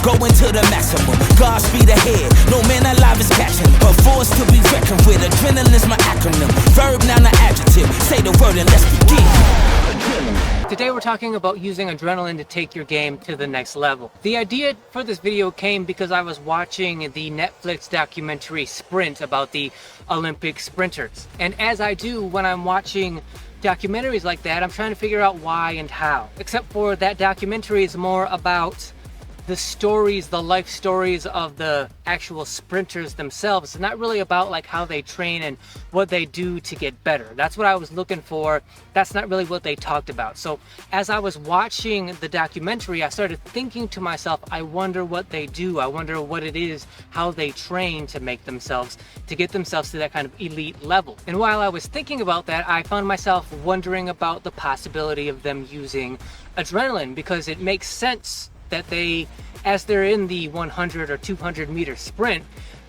going to the maximum. Godspeed ahead, no man alive is catching. A force to be reckoned with, adrenaline's my acronym. Verb, noun, or adjective, say the word and let's begin. Today we're talking about using adrenaline to take your game to the next level. The idea for this video came because I was watching the Netflix documentary Sprint about the Olympic sprinters. And as I do when I'm watching documentaries like that, I'm trying to figure out why and how. Except for that documentary is more about the stories, the life stories of the actual sprinters themselves. It's not really about like how they train and what they do to get better. That's what I was looking for. That's not really what they talked about. So as I was watching the documentary, I started thinking to myself, I wonder what they do. I wonder what it is, how they train to make themselves, to get themselves to that kind of elite level. And while I was thinking about that, I found myself wondering about the possibility of them using adrenaline, because it makes sense that they, as they're in the 100 or 200 meter sprint,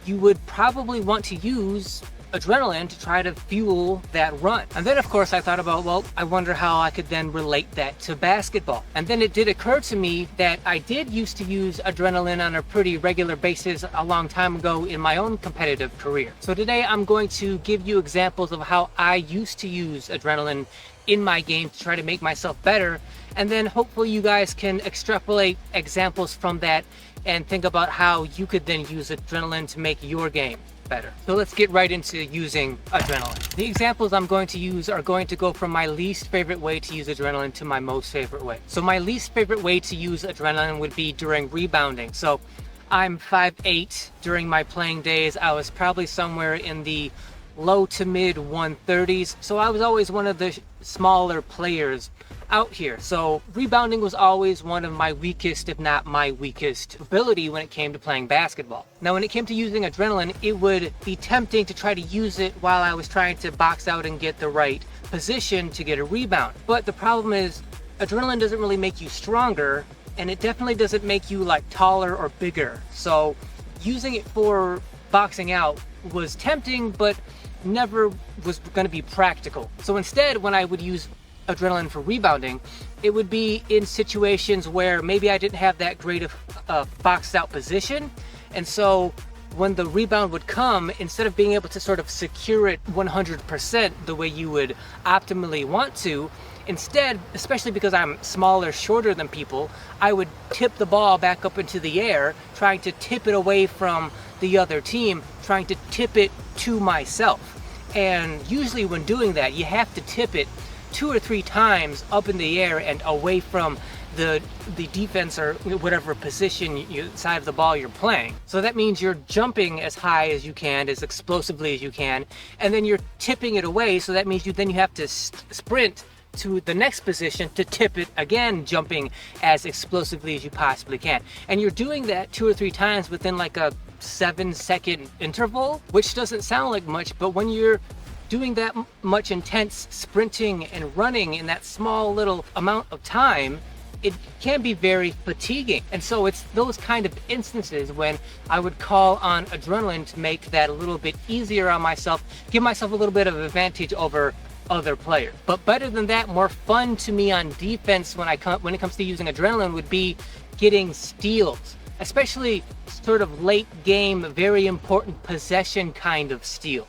you would probably want to use adrenaline to try to fuel that run. And then of course I thought about, well, I wonder how I could then relate that to basketball. And then it did occur to me that I did used to use adrenaline on a pretty regular basis a long time ago in my own competitive career. So today I'm going to give you examples of how I used to use adrenaline in my game to try to make myself better, and then hopefully you guys can extrapolate examples from that and think about how you could then use adrenaline to make your game better. So let's get right into using adrenaline. The examples I'm going to use are going to go from my least favorite way to use adrenaline to my most favorite way. So my least favorite way to use adrenaline would be during rebounding. So I'm 5'8". During my playing days, I was probably somewhere in the low to mid 130s. So I was always one of the smaller players out here. So rebounding was always one of my weakest, if not my weakest ability when it came to playing basketball. Now, when it came to using adrenaline, it would be tempting to try to use it while I was trying to box out and get the right position to get a rebound. But the problem is adrenaline doesn't really make you stronger, and it definitely doesn't make you like taller or bigger. So using it for boxing out was tempting, but never was going to be practical. So instead, when I would use adrenaline for rebounding, it would be in situations where maybe I didn't have that great of a boxed out position. And so when the rebound would come, instead of being able to sort of secure it 100% the way you would optimally want to, instead, especially because I'm smaller, shorter than people, I would tip the ball back up into the air, trying to tip it away from the other team, trying to tip it to myself. And usually when doing that, you have to tip it 2 or 3 times up in the air and away from the defense or whatever position side of the ball you're playing. So that means you're jumping as high as you can, as explosively as you can, and then you're tipping it away. So that means you have to sprint to the next position to tip it again, jumping as explosively as you possibly can. And you're doing that 2 or 3 times within like a 7-second interval, which doesn't sound like much, but when you're doing that much intense sprinting and running in that small little amount of time, it can be very fatiguing. And so it's those kind of instances when I would call on adrenaline to make that a little bit easier on myself, give myself a little bit of advantage over other players. But better than that, more fun to me on defense when it comes to using adrenaline would be getting steals, especially sort of late game, very important possession kind of steals.